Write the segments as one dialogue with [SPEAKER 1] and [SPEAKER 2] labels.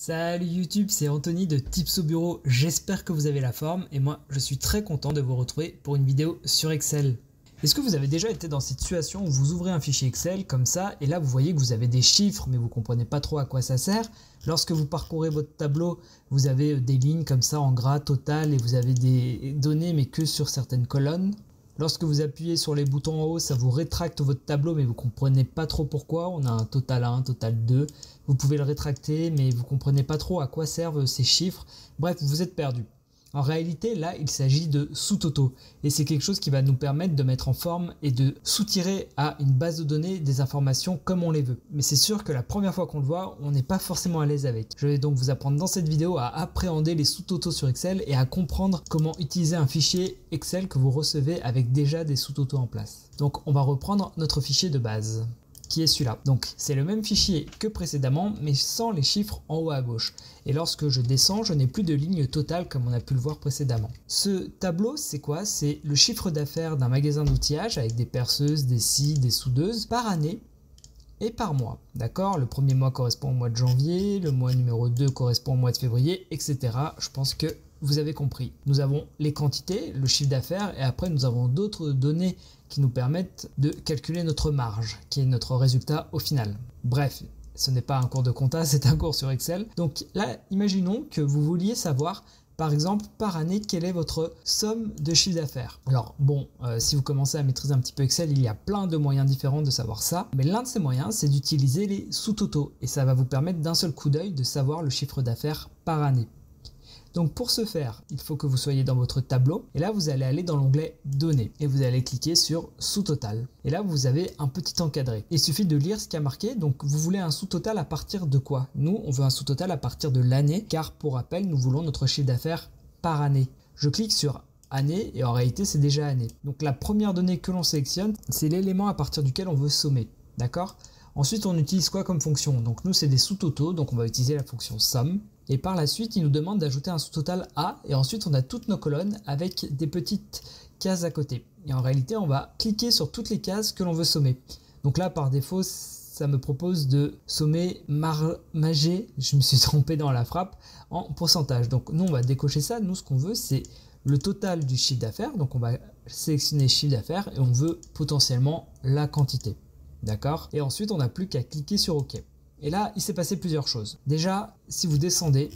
[SPEAKER 1] Salut YouTube, c'est Anthony de Tips au bureau, j'espère que vous avez la forme et moi je suis très content de vous retrouver pour une vidéo sur Excel. Est-ce que vous avez déjà été dans cette situation où vous ouvrez un fichier Excel comme ça et là vous voyez que vous avez des chiffres mais vous ne comprenez pas trop à quoi ça sert? Lorsque vous parcourez votre tableau, vous avez des lignes comme ça en gras total et vous avez des données mais que sur certaines colonnes. Lorsque vous appuyez sur les boutons en haut, ça vous rétracte votre tableau, mais vous ne comprenez pas trop pourquoi. On a un total 1, total 2. Vous pouvez le rétracter, mais vous ne comprenez pas trop à quoi servent ces chiffres. Bref, vous êtes perdu. En réalité, là, il s'agit de sous-totaux. Et c'est quelque chose qui va nous permettre de mettre en forme et de soutirer à une base de données des informations comme on les veut. Mais c'est sûr que la première fois qu'on le voit, on n'est pas forcément à l'aise avec. Je vais donc vous apprendre dans cette vidéo à appréhender les sous-totaux sur Excel et à comprendre comment utiliser un fichier Excel que vous recevez avec déjà des sous-totaux en place. Donc, on va reprendre notre fichier de base, qui est celui-là. Donc c'est le même fichier que précédemment mais sans les chiffres en haut à gauche. Et lorsque je descends, je n'ai plus de ligne totale comme on a pu le voir précédemment. Ce tableau, c'est quoi? C'est le chiffre d'affaires d'un magasin d'outillage avec des perceuses, des scies, des soudeuses par année et par mois. D'accord? Le premier mois correspond au mois de janvier, le mois numéro 2 correspond au mois de février, etc. Je pense que vous avez compris. Nous avons les quantités, le chiffre d'affaires et après nous avons d'autres données qui nous permettent de calculer notre marge, qui est notre résultat au final. Bref, ce n'est pas un cours de compta, c'est un cours sur Excel. Donc là, imaginons que vous vouliez savoir, par exemple, par année, quelle est votre somme de chiffre d'affaires. Alors bon, si vous commencez à maîtriser un petit peu Excel, il y a plein de moyens différents de savoir ça. Mais l'un de ces moyens, c'est d'utiliser les sous-totaux. Et ça va vous permettre d'un seul coup d'œil de savoir le chiffre d'affaires par année. Donc pour ce faire, il faut que vous soyez dans votre tableau et là vous allez aller dans l'onglet Données et vous allez cliquer sur Sous-total. Et là vous avez un petit encadré. Il suffit de lire ce qui a marqué. Donc vous voulez un sous-total à partir de quoi? Nous, on veut un sous-total à partir de l'année car pour rappel, nous voulons notre chiffre d'affaires par année. Je clique sur année et en réalité c'est déjà année. Donc la première donnée que l'on sélectionne, c'est l'élément à partir duquel on veut sommer. D'accord? Ensuite, on utilise quoi comme fonction? Donc nous, c'est des sous-totaux, donc on va utiliser la fonction somme. Et par la suite, il nous demande d'ajouter un sous-total A. Et ensuite, on a toutes nos colonnes avec des petites cases à côté. Et en réalité, on va cliquer sur toutes les cases que l'on veut sommer. Donc là, par défaut, ça me propose de sommer margé, je me suis trompé dans la frappe, en pourcentage. Donc nous, on va décocher ça. Nous, ce qu'on veut, c'est le total du chiffre d'affaires. Donc on va sélectionner chiffre d'affaires et on veut potentiellement la quantité. D'accord? Et ensuite, on n'a plus qu'à cliquer sur OK. Et là, il s'est passé plusieurs choses. Déjà, si vous descendez,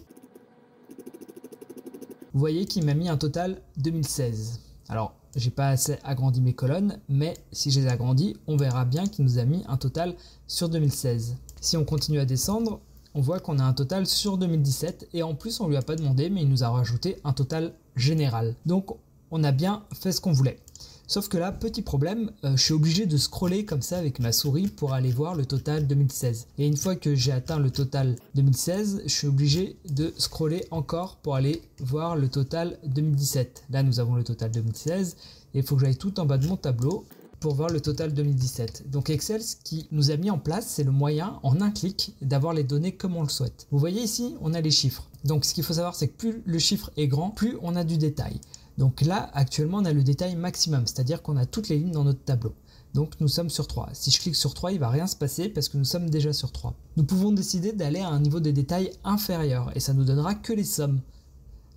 [SPEAKER 1] vous voyez qu'il m'a mis un total 2016. Alors, j'ai pas assez agrandi mes colonnes, mais si je les agrandis, on verra bien qu'il nous a mis un total sur 2016. Si on continue à descendre, on voit qu'on a un total sur 2017 et en plus, on lui a pas demandé, mais il nous a rajouté un total général. Donc, on a bien fait ce qu'on voulait. Sauf que là, petit problème, je suis obligé de scroller comme ça avec ma souris pour aller voir le total 2016. Et une fois que j'ai atteint le total 2016, je suis obligé de scroller encore pour aller voir le total 2017. Là, nous avons le total 2016 et il faut que j'aille tout en bas de mon tableau pour voir le total 2017. Donc Excel, ce qui nous a mis en place, c'est le moyen en un clic d'avoir les données comme on le souhaite. Vous voyez ici, on a les chiffres. Donc ce qu'il faut savoir, c'est que plus le chiffre est grand, plus on a du détail. Donc là, actuellement, on a le détail maximum, c'est-à-dire qu'on a toutes les lignes dans notre tableau. Donc nous sommes sur 3. Si je clique sur 3, il ne va rien se passer parce que nous sommes déjà sur 3. Nous pouvons décider d'aller à un niveau de détail inférieur et ça ne nous donnera que les sommes.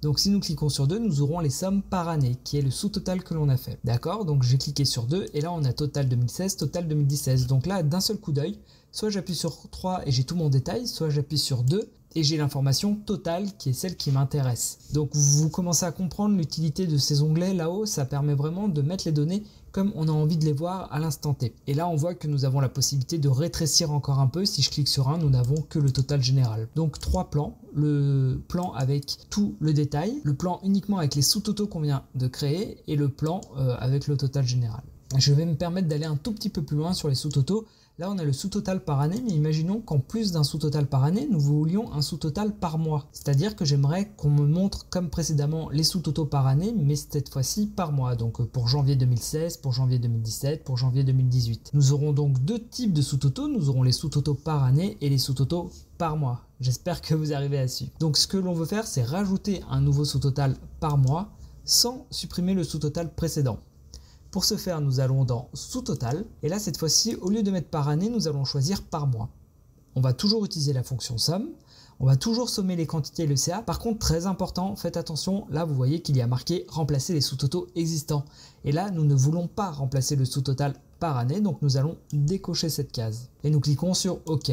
[SPEAKER 1] Donc si nous cliquons sur 2, nous aurons les sommes par année, qui est le sous-total que l'on a fait. D'accord? Donc j'ai cliqué sur 2 et là on a total 2016, total 2016. Donc là, d'un seul coup d'œil, soit j'appuie sur 3 et j'ai tout mon détail, soit j'appuie sur 2 et j'ai l'information totale qui est celle qui m'intéresse. Donc vous commencez à comprendre l'utilité de ces onglets là-haut, ça permet vraiment de mettre les données comme on a envie de les voir à l'instant T. Et là on voit que nous avons la possibilité de rétrécir encore un peu. Si je clique sur un, nous n'avons que le total général. Donc 3 plans, le plan avec tout le détail, le plan uniquement avec les sous-totaux qu'on vient de créer et le plan avec le total général. Je vais me permettre d'aller un tout petit peu plus loin sur les sous-totaux. Là, on a le sous-total par année, mais imaginons qu'en plus d'un sous-total par année, nous voulions un sous-total par mois. C'est-à-dire que j'aimerais qu'on me montre, comme précédemment, les sous-totaux par année, mais cette fois-ci par mois. Donc pour janvier 2016, pour janvier 2017, pour janvier 2018. Nous aurons donc deux types de sous-totaux. Nous aurons les sous-totaux par année et les sous-totaux par mois. J'espère que vous arrivez à suivre. Donc ce que l'on veut faire, c'est rajouter un nouveau sous-total par mois sans supprimer le sous-total précédent. Pour ce faire, nous allons dans sous-total et là cette fois-ci, au lieu de mettre par année, nous allons choisir par mois. On va toujours utiliser la fonction somme. On va toujours sommer les quantités et le CA. Par contre, très important, faites attention, là vous voyez qu'il y a marqué remplacer les sous-totaux existants. Et là, nous ne voulons pas remplacer le sous-total par année, donc nous allons décocher cette case. Et nous cliquons sur OK.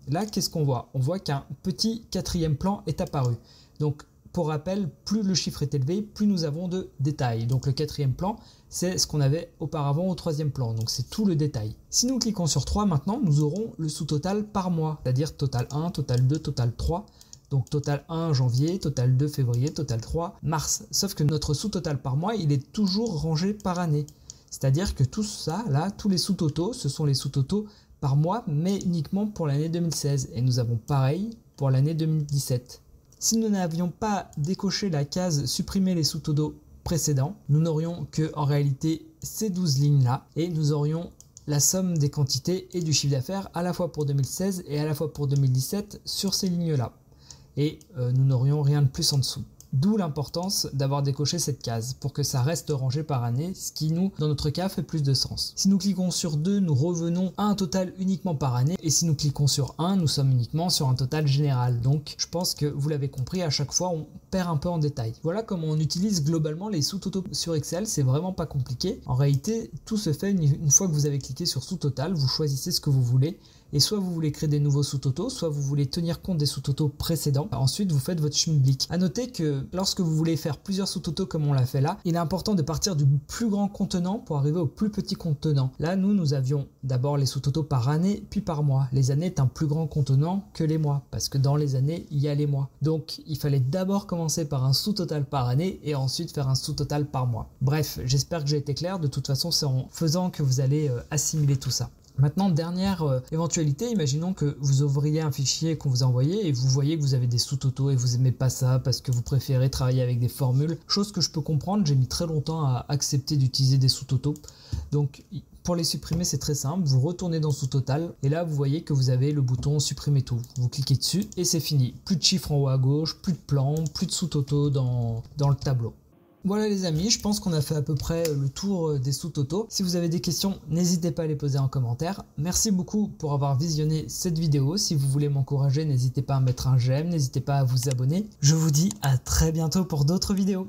[SPEAKER 1] Là, qu'est-ce qu'on voit? On voit qu'un petit quatrième plan est apparu. Donc, pour rappel, plus le chiffre est élevé, plus nous avons de détails. Donc le quatrième plan, c'est ce qu'on avait auparavant au troisième plan. Donc c'est tout le détail. Si nous cliquons sur 3 maintenant, nous aurons le sous-total par mois, c'est-à-dire total 1, total 2, total 3. Donc total 1 janvier, total 2 février, total 3 mars. Sauf que notre sous-total par mois, il est toujours rangé par année. C'est-à-dire que tout ça, là, tous les sous-totaux, ce sont les sous-totaux par mois, mais uniquement pour l'année 2016. Et nous avons pareil pour l'année 2017. Si nous n'avions pas décoché la case supprimer les sous-totaux précédents, nous n'aurions que en réalité ces 12 lignes là et nous aurions la somme des quantités et du chiffre d'affaires à la fois pour 2016 et à la fois pour 2017 sur ces lignes là. Et nous n'aurions rien de plus en dessous. D'où l'importance d'avoir décoché cette case pour que ça reste rangé par année, ce qui nous, dans notre cas, fait plus de sens. Si nous cliquons sur 2, nous revenons à un total uniquement par année. Et si nous cliquons sur 1, nous sommes uniquement sur un total général. Donc, je pense que vous l'avez compris, à chaque fois, on perd un peu en détail. Voilà comment on utilise globalement les sous-totaux sur Excel. C'est vraiment pas compliqué. En réalité, tout se fait une fois que vous avez cliqué sur sous-total. Vous choisissez ce que vous voulez. Et soit vous voulez créer des nouveaux sous-totaux, soit vous voulez tenir compte des sous-totaux précédents. Ensuite, vous faites votre schmilblick. A noter que lorsque vous voulez faire plusieurs sous-totaux comme on l'a fait là, il est important de partir du plus grand contenant pour arriver au plus petit contenant. Là, nous avions d'abord les sous-totaux par année, puis par mois. Les années est un plus grand contenant que les mois, parce que dans les années, il y a les mois. Donc, il fallait d'abord commencer par un sous-total par année et ensuite faire un sous-total par mois. Bref, j'espère que j'ai été clair. De toute façon, c'est en faisant que vous allez assimiler tout ça. Maintenant, dernière éventualité, imaginons que vous ouvriez un fichier qu'on vous a envoyé et vous voyez que vous avez des sous-totaux et vous n'aimez pas ça parce que vous préférez travailler avec des formules, chose que je peux comprendre, j'ai mis très longtemps à accepter d'utiliser des sous-totaux. Donc pour les supprimer, c'est très simple, vous retournez dans sous-total et là vous voyez que vous avez le bouton supprimer tout. Vous cliquez dessus et c'est fini. Plus de chiffres en haut à gauche, plus de plans, plus de sous-totaux dans le tableau. Voilà les amis, je pense qu'on a fait à peu près le tour des sous-totaux. Si vous avez des questions, n'hésitez pas à les poser en commentaire. Merci beaucoup pour avoir visionné cette vidéo. Si vous voulez m'encourager, n'hésitez pas à mettre un j'aime, n'hésitez pas à vous abonner. Je vous dis à très bientôt pour d'autres vidéos.